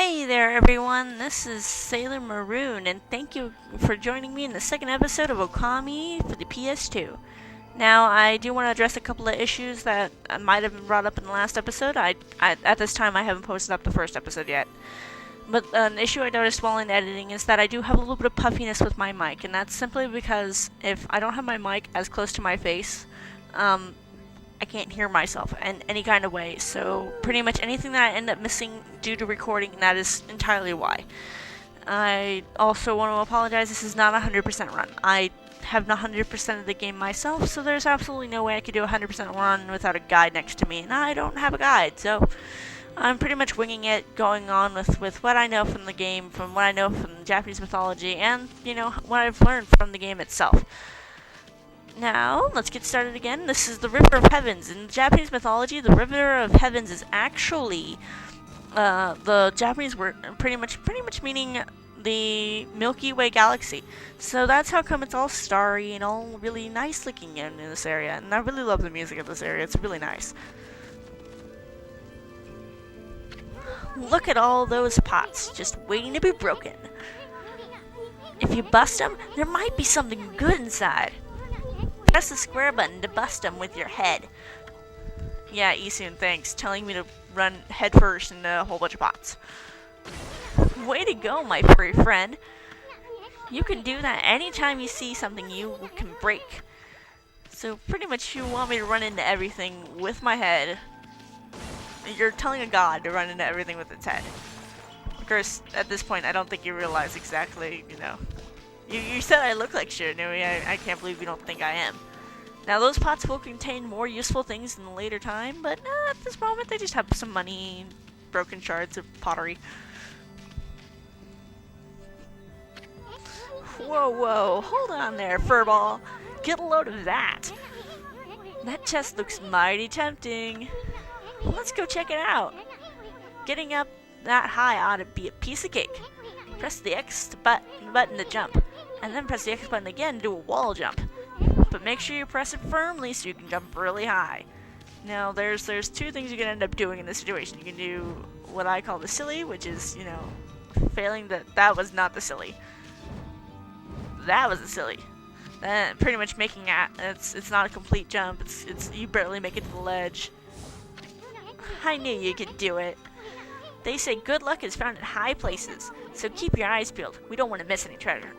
Hey there, everyone. This is Sailor Maroon, and thank you for joining me in the second episode of Okami for the PS2. Now, I do want to address a couple of issues that might have been brought up in the last episode. At this time, I haven't posted up the first episode yet. But an issue I noticed while in editing is that I do have a little bit of puffiness with my mic, and that's simply because if I don't have my mic as close to my face, I can't hear myself in any kind of way, so pretty much anything that I end up missing due to recording, that is entirely why. I also want to apologize, this is not a 100% run. I have not 100% of the game myself, so there's absolutely no way I could do a 100% run without a guide next to me, and I don't have a guide, so I'm pretty much winging it, going on with what I know from the game, from what I know from Japanese mythology, and, what I've learned from the game itself. Now, let's get started again. This is the River of Heavens. In Japanese mythology, the River of Heavens is actually the Japanese word pretty much meaning the Milky Way galaxy. So that's how come it's all starry and all really nice looking in this area. And I really love the music of this area. It's really nice. Look at all those pots just waiting to be broken. If you bust them, there might be something good inside. Press the square button to bust them with your head. Yeah, Isun, thanks. Telling me to run headfirst into a whole bunch of pots. Way to go, my furry friend. You can do that anytime you see something you can break. So pretty much you want me to run into everything with my head. You're telling a god to run into everything with its head. Of course, at this point, I don't think you realize exactly, You said I look like shit, Nui. I can't believe you don't think I am. Now, those pots will contain more useful things in a later time, but at this moment they just have some money, broken shards of pottery. Whoa, hold on there, furball. Get a load of that. That chest looks mighty tempting. Let's go check it out. Getting up that high ought to be a piece of cake. Press the X button to jump, and then press the X button again to do a wall jump. But make sure you press it firmly so you can jump really high. Now, there's two things you can end up doing in this situation. You can do what I call the silly, which is, failing that was not the silly. That was the silly. Pretty much making it's not a complete jump. It's you barely make it to the ledge. I knew you could do it. They say good luck is found in high places, so keep your eyes peeled. We don't want to miss any treasure.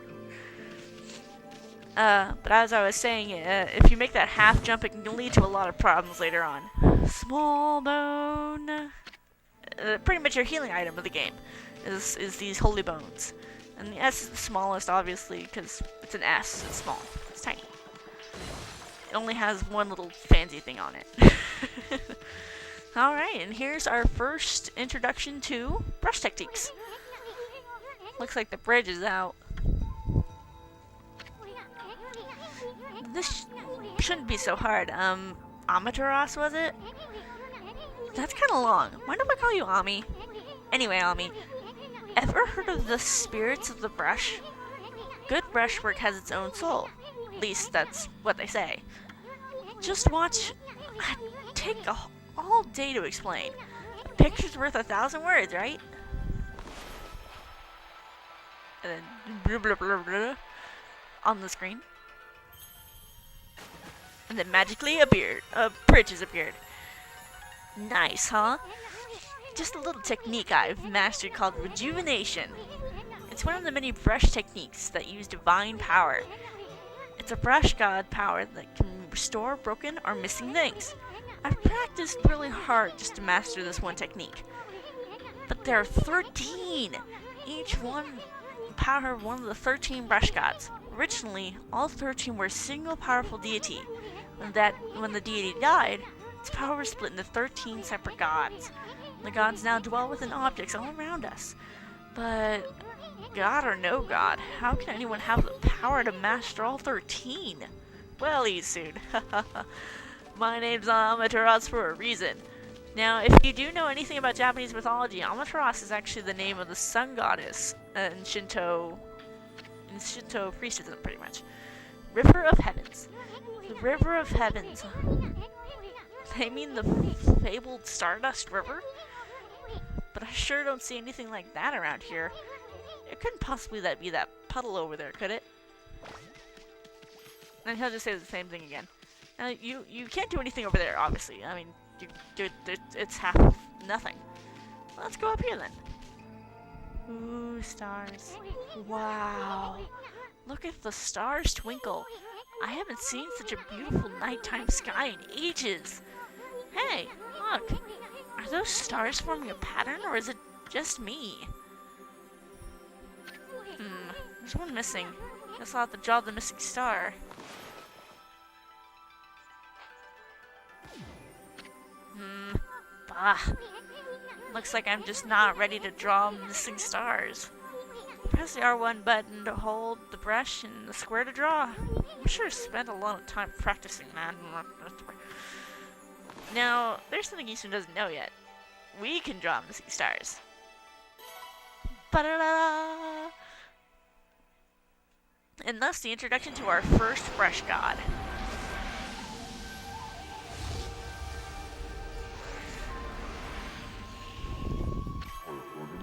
But as I was saying, if you make that half jump, it can lead to a lot of problems later on. Small bone. Pretty much your healing item of the game is these holy bones. And the S is the smallest, obviously, because it's an S. It's small. It's tiny. It only has one little fancy thing on it. Alright, and here's our first introduction to brush techniques. Looks like the bridge is out. This shouldn't be so hard. Amaterasu, was it? That's kind of long. Why do I call you Ami? Anyway, Ami, ever heard of the spirits of the brush? Good brushwork has its own soul. At least that's what they say. Just watch. Take all day to explain. A picture's worth 1,000 words, right? And then blah, blah, blah, blah, on the screen. And then magically a bridge has appeared. Nice, huh? Just a little technique I've mastered called rejuvenation. It's one of the many brush techniques that use divine power. It's a brush god power that can restore broken or missing things. I've practiced really hard just to master this one technique. But there are 13! Each one power of one of the 13 brush gods. Originally, all 13 were a single powerful deity. When the deity died, its power was split into 13 separate gods. The gods now dwell within objects all around us. But, god or no god, how can anyone have the power to master all 13? Well, Isun. My name's Amaterasu for a reason. Now, if you do know anything about Japanese mythology, Amaterasu is actually the name of the sun goddess in Shinto priesthood, pretty much. River of Heavens. The River of Heavens. They mean the fabled Stardust River? but I sure don't see anything like that around here. It couldn't possibly be that puddle over there, could it? And he'll just say the same thing again. Now, you can't do anything over there, obviously. I mean, it's half of nothing. Let's go up here then. Ooh, stars. Wow. Look at the stars twinkle. I haven't seen such a beautiful nighttime sky in ages. Hey, look. Are those stars forming a pattern, or is it just me? There's one missing. Guess I'll have to draw the missing star. Bah. Looks like I'm just not ready to draw missing stars. Press the R1 button to hold the brush and the square to draw. I'm sure I spent a lot of time practicing that. Now, there's something Easton doesn't know yet. We can draw missing stars. Ba-da-da! And thus the introduction to our first brush god.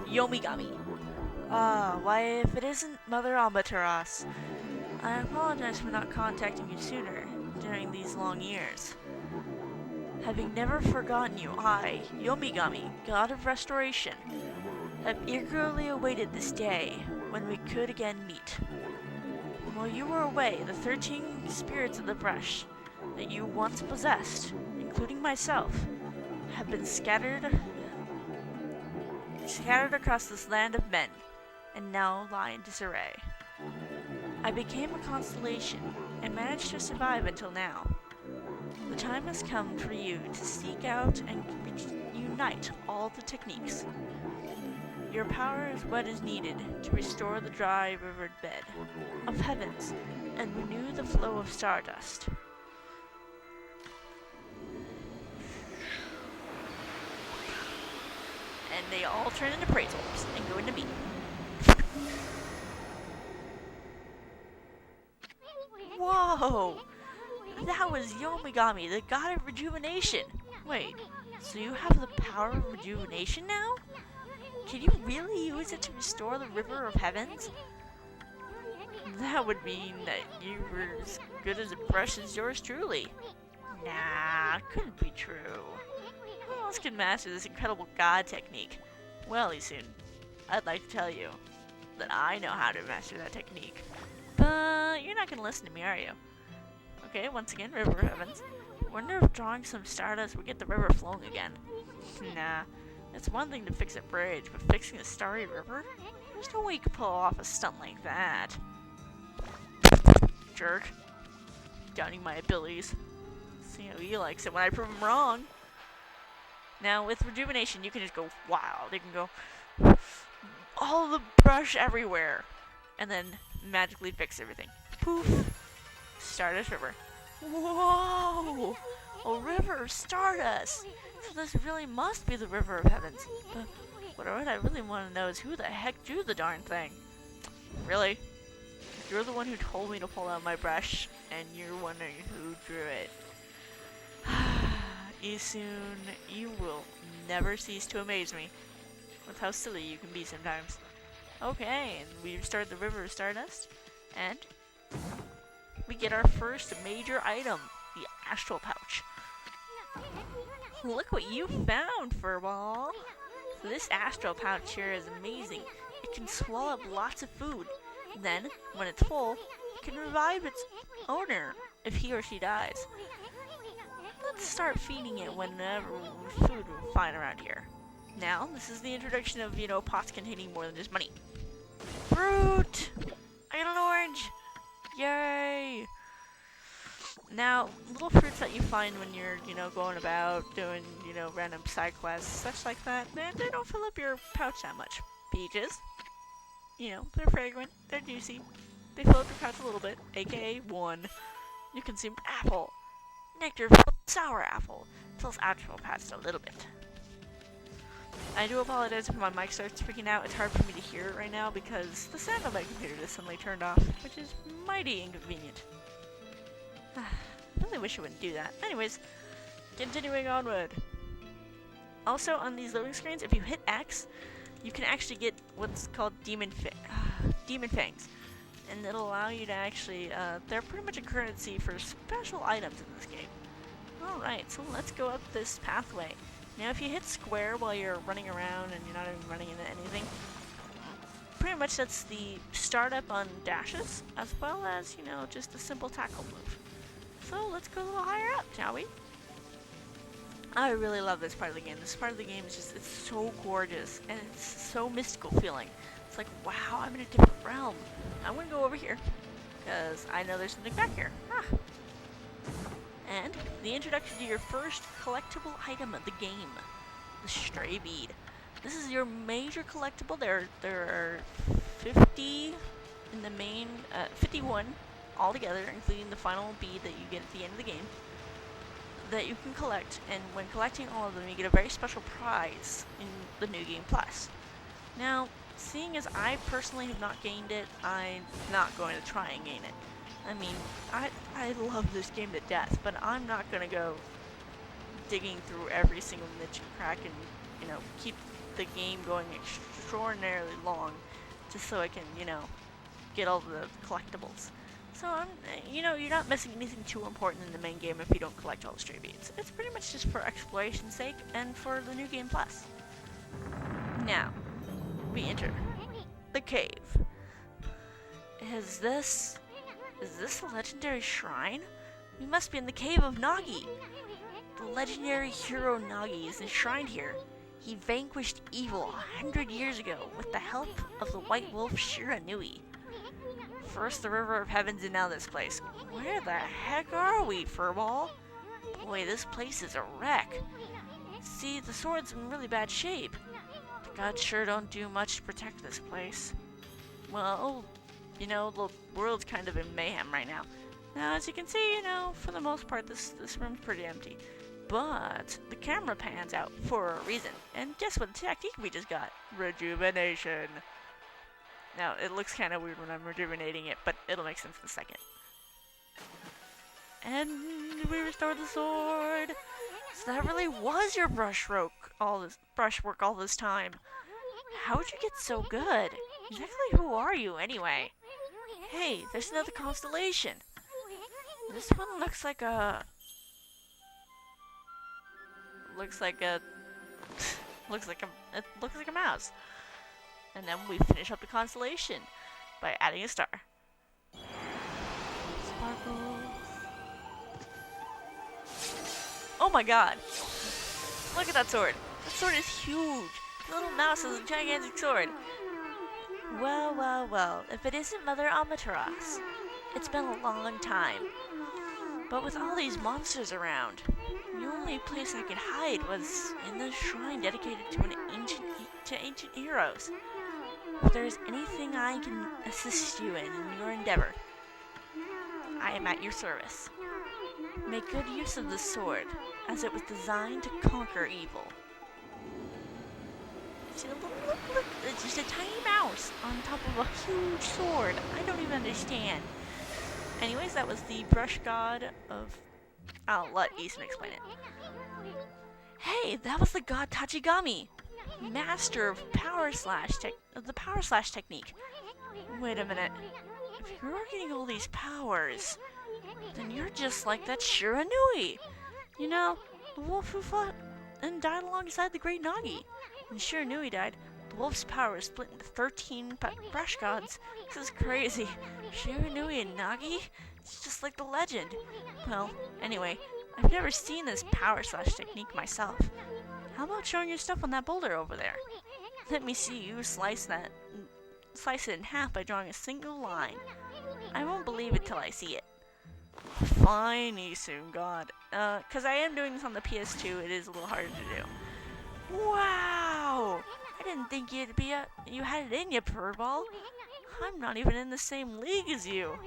Yomigami. Why if it isn't Mother Amaterasu? I apologize for not contacting you sooner during these long years. Having never forgotten you, I, Yomigami, God of Restoration, have eagerly awaited this day when we could again meet. While you were away, the 13 spirits of the brush that you once possessed, including myself, have been scattered across this land of men, and now lie in disarray. I became a constellation and managed to survive until now. The time has come for you to seek out and unite all the techniques. Your power is what is needed to restore the dry rivered bed of heavens and renew the flow of stardust. And they all turn into praise orbs and go into beam. Whoa! That was Yomigami, the god of rejuvenation. Wait, so you have the power of rejuvenation now? Can you really use it to restore the river of heavens? That would mean that you were as good as a brush as yours truly. Nah, couldn't be true. Who else can master this incredible god technique? Well, Isun, I'd like to tell you that I know how to master that technique. But you're not gonna listen to me, are you? Okay, once again, river of heavens. Wonder if drawing some stardust would get the river flowing again. Nah. It's one thing to fix a bridge, but fixing a starry river? There's no way you could pull off a stunt like that. Jerk. Doubting my abilities. See how he likes it when I prove him wrong. Now, with rejuvenation, you can just go wild. You can go all the brush everywhere. And then magically fix everything. Poof. Stardust River. Whoa! A river of stardust! So this really must be the River of Heavens. But what I really want to know is who the heck drew the darn thing? Really? You're the one who told me to pull out my brush, and you're wondering who drew it. Isun, you will never cease to amaze me with how silly you can be sometimes. Okay, and we've started the River of Stardust, and we get our first major item, the Astral Pouch. Look what you found, Furball! So this Astral Pouch here is amazing. It can swallow up lots of food. Then, when it's full, it can revive its owner if he or she dies. Let's start feeding it whenever food we find around here. Now, this is the introduction of, pots containing more than just money. Fruit! I got an orange! Yay! Now, little fruits that you find when you're, going about doing, random side quests, such like that, they don't fill up your pouch that much. Peaches, they're fragrant, they're juicy, they fill up your pouch a little bit, aka 1. You consume apple. Nectar filled sour apple. Fills out your pouch a little bit. I do apologize if my mic starts freaking out. It's hard for me to hear it right now because the sound on my computer just suddenly turned off, which is mighty inconvenient. I really wish it wouldn't do that. Anyways, continuing onward. Also, on these loading screens, if you hit X, you can actually get what's called demon fangs, and it'll allow you to actually, they're pretty much a currency for special items in this game. Alright, so let's go up this pathway. Now if you hit square while you're running around and you're not even running into anything, pretty much that's the startup on dashes, as well as, you know, just a simple tackle move. So let's go a little higher up, shall we? I really love this part of the game. This part of the game is just, it's so gorgeous, and it's so mystical feeling. It's like, wow, I'm in a different realm. I'm gonna go over here, because I know there's something back here. Ah. And the introduction to your first collectible item of the game, the stray bead. This is your major collectible. There are 50 in the main, 51 altogether, including the final bead that you get at the end of the game, that you can collect, and when collecting all of them, you get a very special prize in the New Game Plus. Now, seeing as I personally have not gained it, I'm not going to try and gain it. I mean, I love this game to death, but I'm not going to go digging through every single niche and crack and, you know, keep the game going extraordinarily long just so I can, you know, get all the collectibles. So, you know, you're not missing anything too important in the main game if you don't collect all the stray beads. It's pretty much just for exploration's sake and for the New Game Plus. Now, we enter the cave. Is this the legendary shrine? We must be in the cave of Nagi. The legendary hero Nagi is enshrined here. He vanquished evil 100 years ago with the help of the white wolf Shiranui. First the River of Heavens and now this place. Where the heck are we, Furball? Boy, this place is a wreck. See, the sword's in really bad shape. The gods sure don't do much to protect this place. Well, you know, the world's kind of in mayhem right now. Now, as you can see, you know, for the most part, this room's pretty empty. But the camera pans out for a reason. And guess what technique we just got? Rejuvenation. Now, it looks kind of weird when I'm rejuvenating it, but it'll make sense in a second. And we restored the sword. So that really was your brushwork all this time. How would you get so good? Exactly who are you, anyway? Hey, there's another constellation. This one looks like a... looks like a mouse. And then we finish up the constellation by adding a star. Sparkles. Oh my god! Look at that sword! That sword is huge! The little mouse has a gigantic sword! Well, well, well, if it isn't Mother Amaterasu. It's been a long time. But with all these monsters around, the only place I could hide was in the shrine dedicated to ancient heroes. If there is anything I can assist you in your endeavor, I am at your service. Make good use of this sword, as it was designed to conquer evil. See, look, it's just a tiny mouse on top of a huge sword. I don't even understand. Anyways, that was the brush god of... I'll let Ethan explain it. Hey, that was the god Tachigami, master of the power slash technique. Wait a minute. If you're getting all these powers, then you're just like that Shiranui. You know, the wolf who fought and died alongside the great Nagi. When Shiranui died, the wolf's power split into 13 brush gods. This is crazy. Shiranui and Nagi? It's just like the legend. Well, anyway, I've never seen this power slash technique myself. How about showing your stuff on that boulder over there? Let me see you slice it in half by drawing a single line. I won't believe it till I see it. Fine, Isun God. 'Cause I am doing this on the PS2, it is a little harder to do. Wow! I didn't think you had it in you, Furball. I'm not even in the same league as you.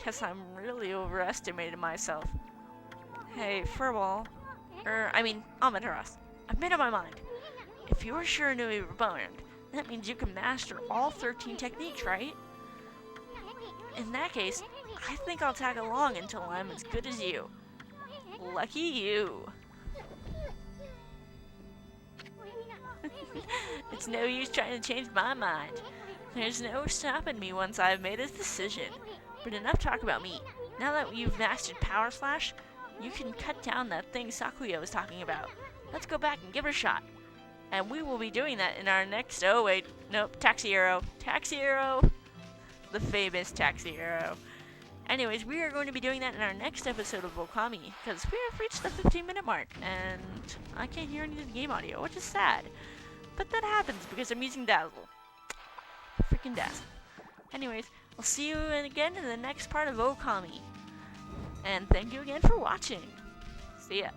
Guess I'm really overestimating myself. Hey, Furball. Amaterasu. I've made up my mind. If you're Shiranui Reborn, that means you can master all 13 techniques, right? In that case, I think I'll tag along until I'm as good as you. Lucky you. It's no use trying to change my mind. There's no stopping me once I've made a decision. But enough talk about me. Now that you've mastered Power Slash, you can cut down that thing Sakuya was talking about. Let's go back and give her a shot. And we will be doing that in our next... Oh, wait. Nope. Taxi Arrow. Taxi Arrow. The famous Taxi Arrow. Anyways, we are going to be doing that in our next episode of Okami, because we have reached the 15-minute mark, and I can't hear any of the game audio, which is sad. But that happens because I'm using Dazzle. Freaking Dazzle. Anyways, I'll see you again in the next part of Okami. And thank you again for watching. See ya.